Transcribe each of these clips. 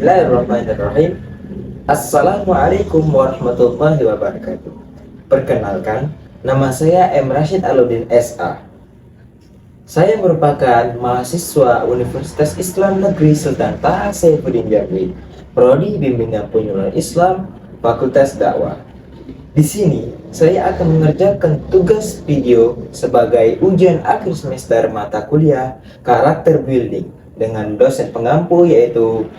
Bismillahirrahmanirrahim. Assalamualaikum warahmatullahi wabarakatuh. Perkenalkan, nama saya M. Rashid Aludin SA. Saya merupakan mahasiswa Universitas Islam Negeri Sultan Taha Saifuddin Jambi, Prodi Bimbingan Penyuluhan Islam, Fakultas Dakwah. Di sini, saya akan mengerjakan tugas video sebagai ujian akhir semester mata kuliah Karakter Building dengan dosen pengampu yaitu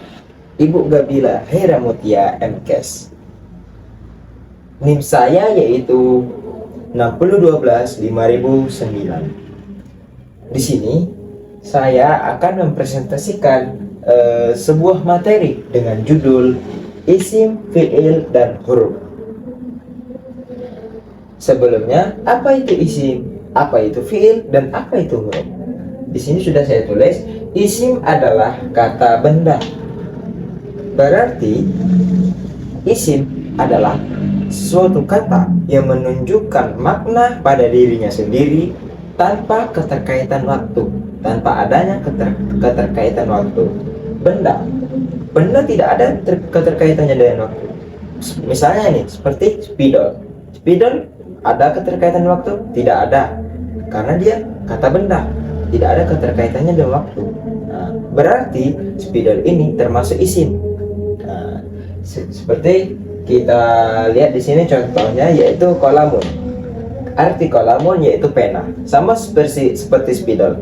Ibu Gabila Heramutia MKes. NIM saya yaitu 6012-5009. Di sini saya akan mempresentasikan sebuah materi dengan judul isim, fiil, dan huruf. Sebelumnya, apa itu isim, apa itu fiil, dan apa itu huruf? Di sini sudah saya tulis, isim adalah kata benda. Berarti isim adalah suatu kata yang menunjukkan makna pada dirinya sendiri tanpa keterkaitan waktu, tanpa adanya keterkaitan waktu. Benda tidak ada keterkaitannya dengan waktu. Misalnya ini seperti spidol. Spidol ada keterkaitan waktu? Tidak ada, karena dia kata benda, tidak ada keterkaitannya dengan waktu. Berarti spidol ini termasuk isim. Seperti kita lihat di sini contohnya yaitu kolamun. Arti kolamun yaitu pena, sama seperti spidol.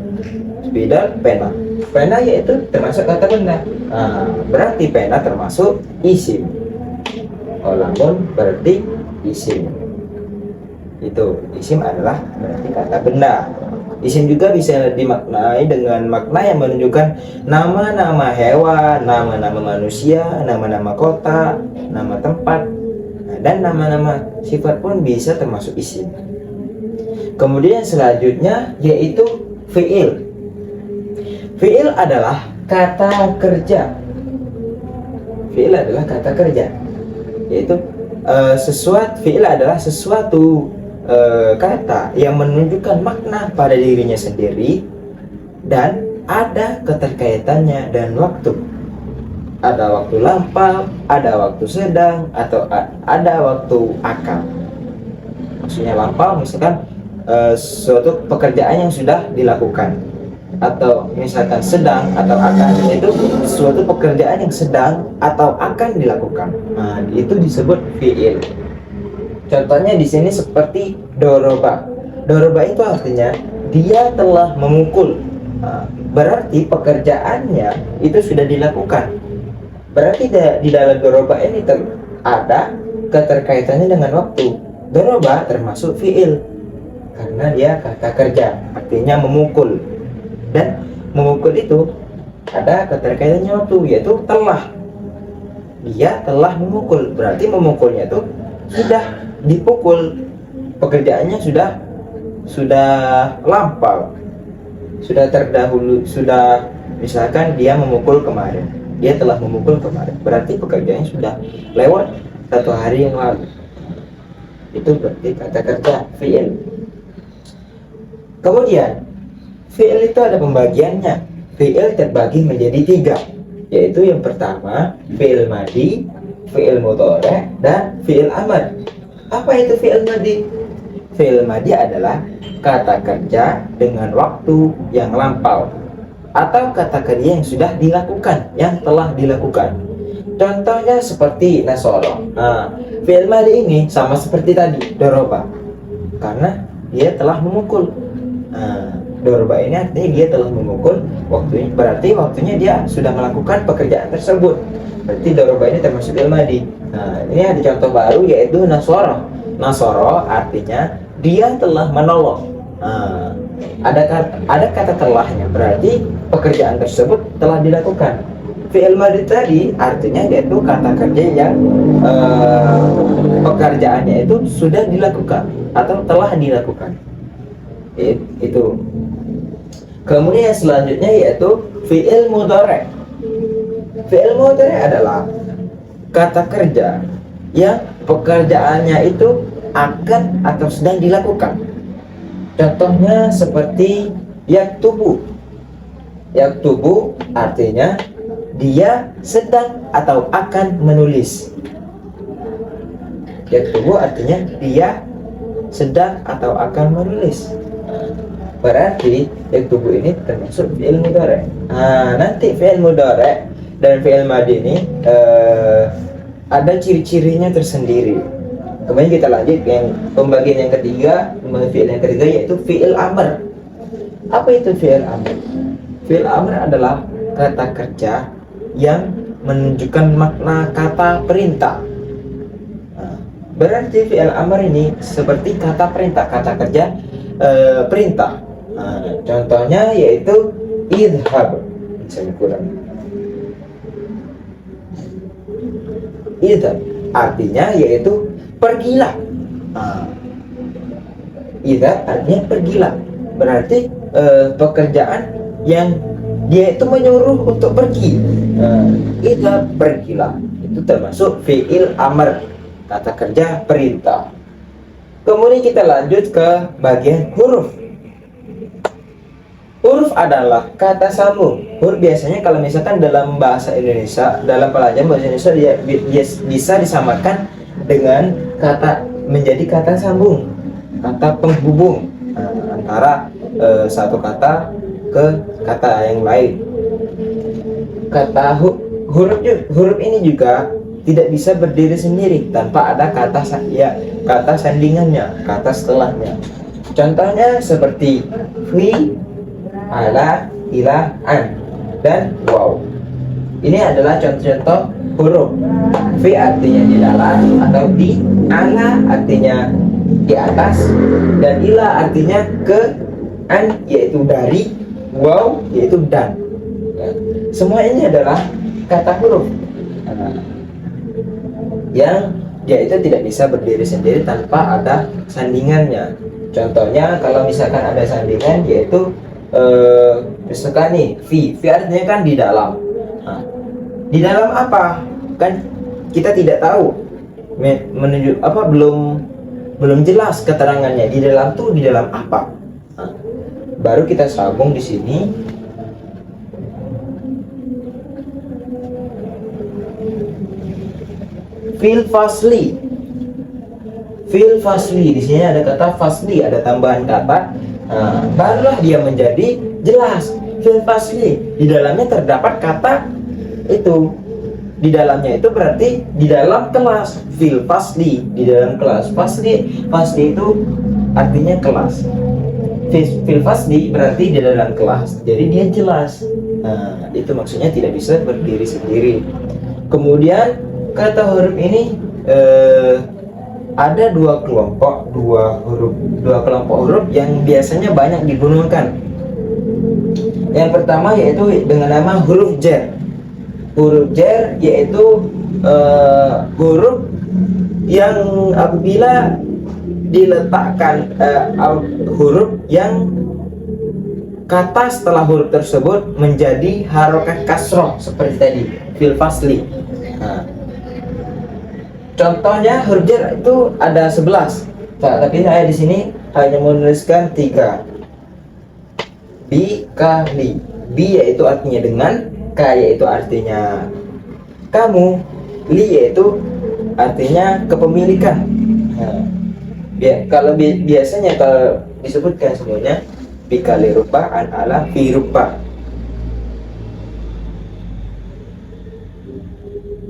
Spidol pena. Pena yaitu termasuk kata benda. Berarti pena termasuk isim. Kolamun berarti isim. Itu isim adalah berarti kata benda. Isim juga bisa dimaknai dengan makna yang menunjukkan nama-nama hewan, nama-nama manusia, nama-nama kota, nama tempat, dan nama-nama sifat pun bisa termasuk isim. Kemudian selanjutnya yaitu fiil. Fiil adalah kata kerja. Fiil adalah kata kerja, yaitu fiil adalah sesuatu kata yang menunjukkan makna pada dirinya sendiri dan ada keterkaitannya dan waktu. Ada waktu lampau, ada waktu sedang, atau ada waktu akan. Maksudnya lampau misalkan suatu pekerjaan yang sudah dilakukan, atau misalkan sedang atau akan, itu suatu pekerjaan yang sedang atau akan dilakukan. Itu disebut fiil. Contohnya di sini seperti doroba. Doroba itu artinya dia telah memukul. Berarti pekerjaannya itu sudah dilakukan. Berarti di dalam doroba ini ada keterkaitannya dengan waktu. Doroba termasuk fiil karena dia kata kerja, artinya memukul. Dan memukul itu ada keterkaitannya waktu, yaitu telah. Dia telah memukul, berarti memukulnya itu sudah dipukul, pekerjaannya sudah lampau, sudah terdahulu, sudah misalkan dia memukul kemarin, dia telah memukul kemarin, berarti pekerjaannya sudah lewat 1 hari yang lalu. Itu berarti kata kerja fiil. Kemudian fiil itu ada pembagiannya. Fiil terbagi menjadi 3, yaitu yang pertama fiil madhi, fiil mudhari, dan fiil amr. Apa itu fiil madhi? Fiil madhi adalah kata kerja dengan waktu yang lampau atau kata kerja yang sudah dilakukan, yang telah dilakukan. Contohnya seperti nasoro. Fiil madhi ini sama seperti tadi doroba, karena dia telah memukul. Doroba ini artinya dia telah memukul, waktunya berarti waktunya dia sudah melakukan pekerjaan tersebut. Berarti doroba ini termasuk fiil madhi. Ini ada contoh baru yaitu nasoro. Nasoro artinya dia telah menolong. Ada kata telahnya, berarti pekerjaan tersebut telah dilakukan. Fiil madhi tadi artinya yaitu kata kerja yang pekerjaannya itu sudah dilakukan atau telah dilakukan. Itu. Kemudian selanjutnya yaitu fiil mudhari. Fiil mudhari adalah kata kerja yang pekerjaannya itu akan atau sedang dilakukan. Contohnya seperti yaktubu. Yaktubu artinya dia sedang atau akan menulis. Yaktubu artinya dia sedang atau akan menulis. Berarti yaktubu ini termasuk fi'il mudhari'. Nanti fi'il mudhari' dan fi'il madhi ini ada ciri-cirinya tersendiri. Kemudian kita lanjut yang pembagian yang ketiga, fi'il yang ketiga, yaitu fi'il amr. Apa itu fi'il amr? Fi'il amr adalah kata kerja yang menunjukkan makna kata perintah. Berarti fi'il amr ini seperti kata perintah, kata kerja perintah. Contohnya yaitu idhab. Idhab artinya yaitu pergilah. Idhab artinya pergilah. Berarti pekerjaan yang dia itu menyuruh untuk pergi. Idhab, pergilah. Itu termasuk fi'il amr, kata kerja perintah. Kemudian kita lanjut ke bagian huruf. Huruf adalah kata sambung. Huruf biasanya kalau misalkan dalam bahasa Indonesia, dalam pelajaran bahasa Indonesia, dia bisa disamakan dengan kata, menjadi kata sambung, kata penghubung antara satu kata ke kata yang lain. Kata huruf ini juga tidak bisa berdiri sendiri tanpa ada kata sandingannya, kata setelahnya. Contohnya seperti fi, ala, ila, an, dan waw. Ini adalah contoh-contoh huruf. Fi artinya di dalam atau di, ala artinya di atas, dan ila artinya ke, an yaitu dari, waw yaitu dan. Semua ini adalah kata huruf yang dia itu tidak bisa berdiri sendiri tanpa ada sandingannya. Contohnya kalau misalkan ada sandingan, yaitu misalkan nih fi artinya kan di dalam. Di dalam apa? Kan kita tidak tahu, menunjuk apa, belum jelas keterangannya. Di dalam tuh di dalam apa? Baru kita sambung di sini. Fil fasli. Fil fasli, di sini ada kata fasli, ada tambahan kata. Barulah dia menjadi jelas. Fil fasli, di dalamnya terdapat kata itu. Di dalamnya itu berarti di dalam kelas. Fil fasli, di dalam kelas. Fasli itu artinya kelas. Fil fasli berarti di dalam kelas. Jadi dia jelas. Itu maksudnya tidak bisa berdiri sendiri. Kemudian kata huruf ini ada dua kelompok huruf yang biasanya banyak digunakan. Yang pertama yaitu dengan nama huruf jar. Huruf jar yaitu huruf yang apabila diletakkan huruf yang kata setelah huruf tersebut menjadi harokat kasroh seperti tadi fil fasli. Contohnya huruf jar itu ada 11. Tapi saya di sini hanya menuliskan 3. Bi, ka, li. Bi yaitu artinya dengan, ka yaitu artinya kamu, li yaitu artinya kepemilikan. Kalau biasanya kalau disebutkan semuanya bi kali rupa, an ala fi rupa.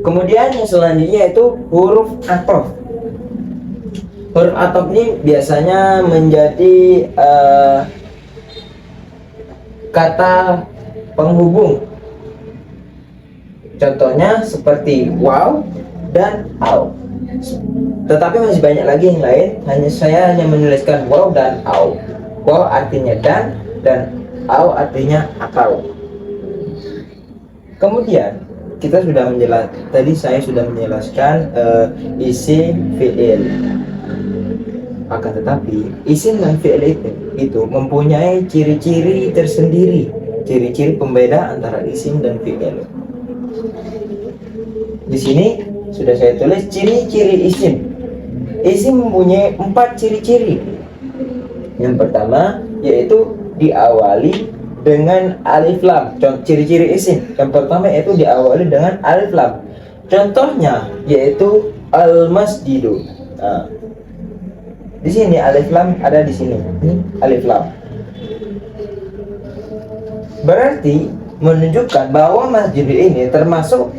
Kemudian yang selanjutnya itu huruf athof. Huruf athof ini biasanya menjadi kata penghubung. Contohnya seperti waw dan aw. Tetapi masih banyak lagi yang lain. Saya hanya menuliskan waw dan aw. Waw artinya dan aw artinya atau. Kemudian kita sudah saya sudah menjelaskan isim fi'il. Akan tetapi isim dan fi'il itu mempunyai ciri-ciri tersendiri, ciri-ciri pembeda antara isim dan fi'il. Di sini sudah saya tulis ciri-ciri isim. Isim mempunyai 4 ciri-ciri. Yang pertama yaitu diawali dengan alif lam. Ciri-ciri isim yang pertama yaitu diawali dengan alif lam. Contohnya yaitu al-masjidu. Nah, di sini alif lam ada di sini. Ini alif lam. Berarti menunjukkan bahwa masjid ini termasuk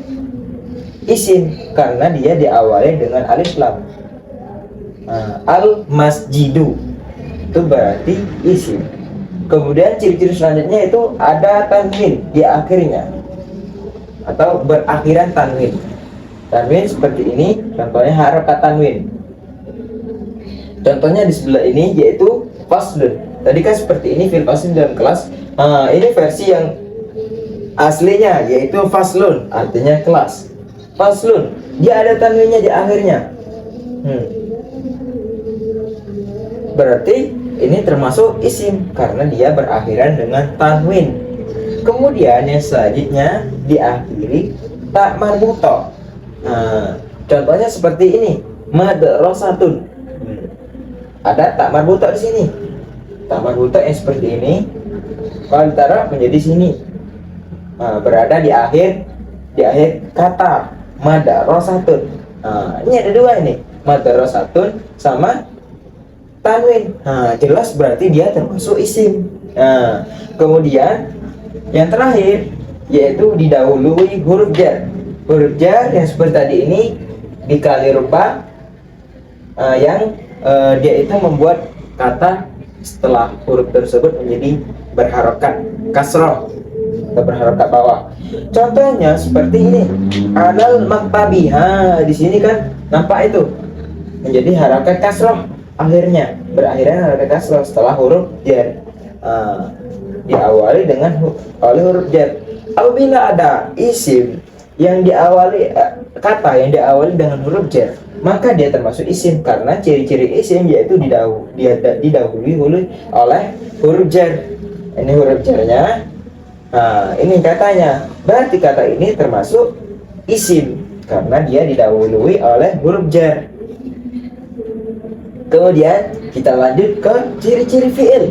isim karena dia diawali dengan alif lam. Nah, al-masjidu itu berarti isim. Kemudian ciri-ciri selanjutnya itu ada tanwin di akhirnya atau berakhiran tanwin. Tanwin seperti ini, contohnya harakat tanwin. Contohnya di sebelah ini yaitu faslun. Tadi kan seperti ini fil faslun dalam kelas. Ini versi yang aslinya yaitu faslun, artinya kelas. Faslun, dia ada tanwinnya di akhirnya. Berarti ini termasuk isim karena dia berakhiran dengan tanwin. Kemudian yang selanjutnya diakhiri tak marbuto. Contohnya seperti ini, madrasatun. Ada tak marbuto di sini. Tak marbuto yang seperti ini, kalau ditaruh menjadi sini, berada di akhir kata madrasatun. Ini ada dua ini, madrasatun sama tanwin. Jelas berarti dia termasuk isim. Kemudian yang terakhir yaitu didahului huruf jar. Huruf jar yang seperti tadi ini dikali rupa, yang dia itu membuat kata setelah huruf tersebut menjadi berharokat kasroh atau berharokat bawah. Contohnya seperti ini, alal maktabi. Di sini kan nampak itu menjadi harokat kasroh, akhirnya berakhiran harokat kasroh setelah huruf jar. Diawali dengan oleh huruf jar. Apabila ada isim yang diawali kata yang diawali dengan huruf jar, maka dia termasuk isim karena ciri-ciri isim yaitu didahului oleh huruf jar. Ini huruf jarnya. Ini katanya. Berarti kata ini termasuk isim karena dia didahului oleh huruf jar. Kemudian kita lanjut ke ciri-ciri fi'il.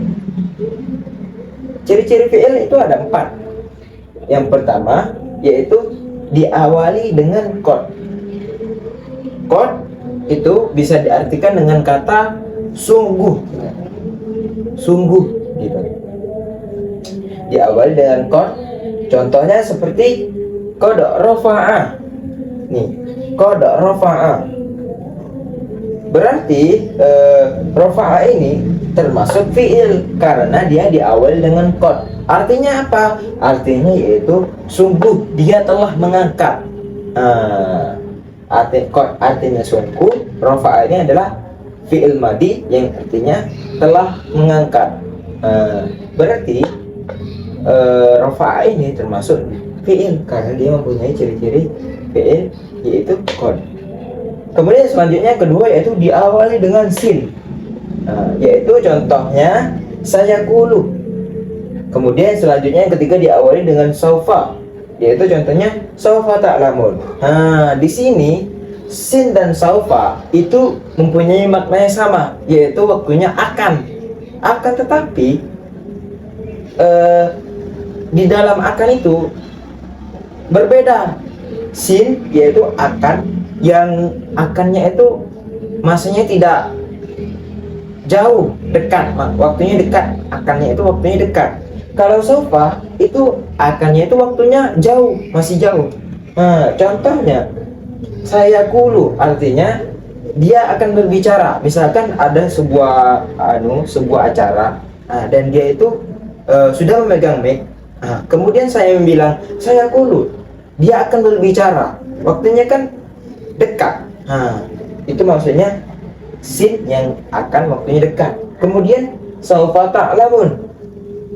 Ciri-ciri fi'il itu ada 4. Yang pertama yaitu diawali dengan qad. Qad itu bisa diartikan dengan kata sungguh. Sungguh gitu. Diawali dengan qad. Contohnya seperti qad rafa'a. Nih, qad rafa'a. Berarti rafa'a ini termasuk fi'il karena dia diawali dengan qad. Artinya apa? Artinya yaitu sungguh dia telah mengangkat. Artinya sungguh. Rafa'a ini adalah fi'il madi yang artinya telah mengangkat. Berarti rafa'a ini termasuk fi'il karena dia mempunyai ciri-ciri fi'il yaitu qad. Kemudian selanjutnya kedua yaitu diawali dengan sin. Yaitu contohnya saya kulu. Kemudian selanjutnya yang ketiga diawali dengan saufa, yaitu contohnya saufa ta'lamun. Di sini sin dan saufa itu mempunyai makna yang sama, yaitu waktunya akan. Tetapi di dalam akan itu berbeda. Sin yaitu akan, yang akannya itu masanya tidak jauh, dekat, waktunya dekat. Akannya itu waktunya dekat. Kalau sofa itu akannya itu waktunya jauh, masih jauh. Contohnya saya kulu, artinya dia akan berbicara. Misalkan ada sebuah acara, dan dia itu sudah memegang mic. Kemudian saya bilang saya kulu, dia akan berbicara. Waktunya kan dekat. Itu maksudnya sin yang akan waktunya dekat. Kemudian saufa ta'lamun.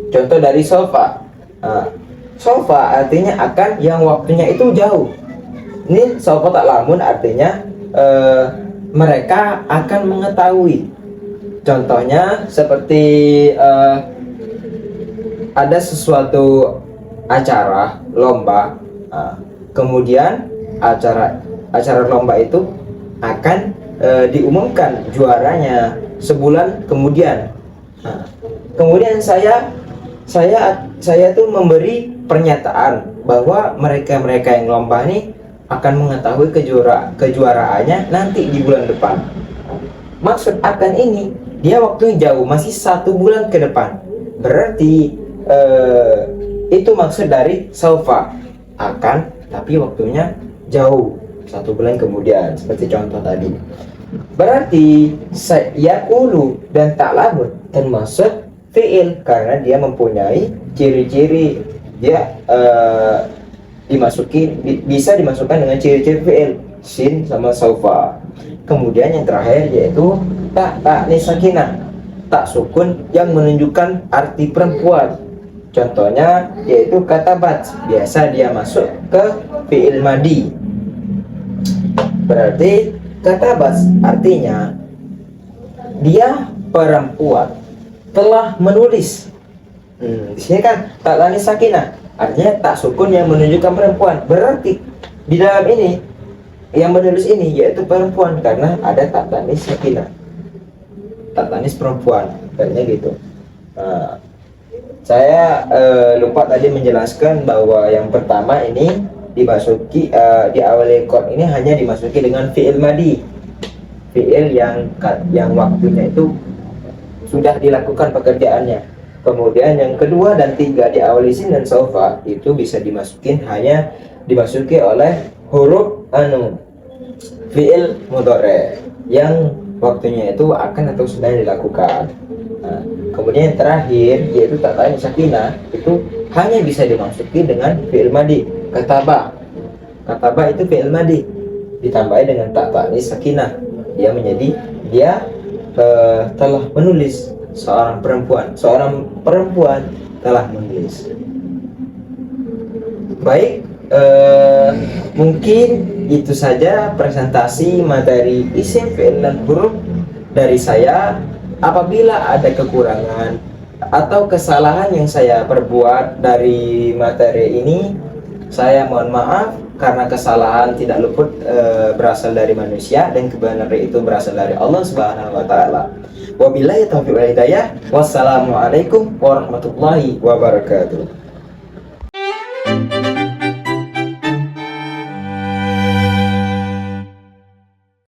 Contoh dari sofa. Sofa artinya akan yang waktunya itu jauh. Ini saufa ta'lamun artinya mereka akan mengetahui. Contohnya seperti ada sesuatu acara lomba, kemudian acara lomba itu akan diumumkan juaranya sebulan kemudian. Kemudian saya saya tuh memberi pernyataan bahwa mereka-mereka yang lomba ini akan mengetahui kejuaraannya nanti di bulan depan. Maksud akan ini, dia waktunya jauh, masih 1 bulan ke depan. Berarti itu maksud dari saufa, akan, tapi waktunya jauh, 1 bulan kemudian, seperti contoh tadi. Berarti yaqulu dan ta'lamun termasuk fi'il karena dia mempunyai ciri-ciri, dia bisa dimasukkan dengan ciri-ciri fi'il, sin sama saufa. Kemudian yang terakhir yaitu ta'nis sakinah, tak sukun yang menunjukkan arti perempuan. Contohnya yaitu katabat, biasa dia masuk ke fi'il madi. Berarti katabat artinya dia perempuan telah menulis. Di sini kan ta'nis sakinah, artinya tak sukun yang menunjukkan perempuan. Berarti di dalam ini yang menulis ini yaitu perempuan karena ada ta'nis sakinah, ta'nis perempuan, kayaknya gitu. Saya lupa tadi menjelaskan bahwa yang pertama ini dimasuki di awal ekor ini hanya dimasuki dengan fi'il madi, fi'il yang waktunya itu sudah dilakukan pekerjaannya. Kemudian yang kedua dan tiga di awal sin dan saufa itu bisa hanya dimasuki oleh huruf fi'il mudhari yang waktunya itu akan atau sudah dilakukan. Kemudian yang terakhir yaitu ta'nis sakinah itu hanya bisa dimasuki dengan fi'il madi. Kataba itu fi'il madi ditambahi dengan ta'nis sakinah, dia telah menulis. Seorang perempuan telah menulis. Baik, mungkin itu saja presentasi materi isim, fi'il dan huruf dari saya. Apabila ada kekurangan atau kesalahan yang saya perbuat dari materi ini, saya mohon maaf karena kesalahan tidak luput berasal dari manusia dan kebenaran itu berasal dari Allah Subhanahu wa taala. Wabillahi taufiq wal hidayah. Wassalamualaikum warahmatullahi wabarakatuh.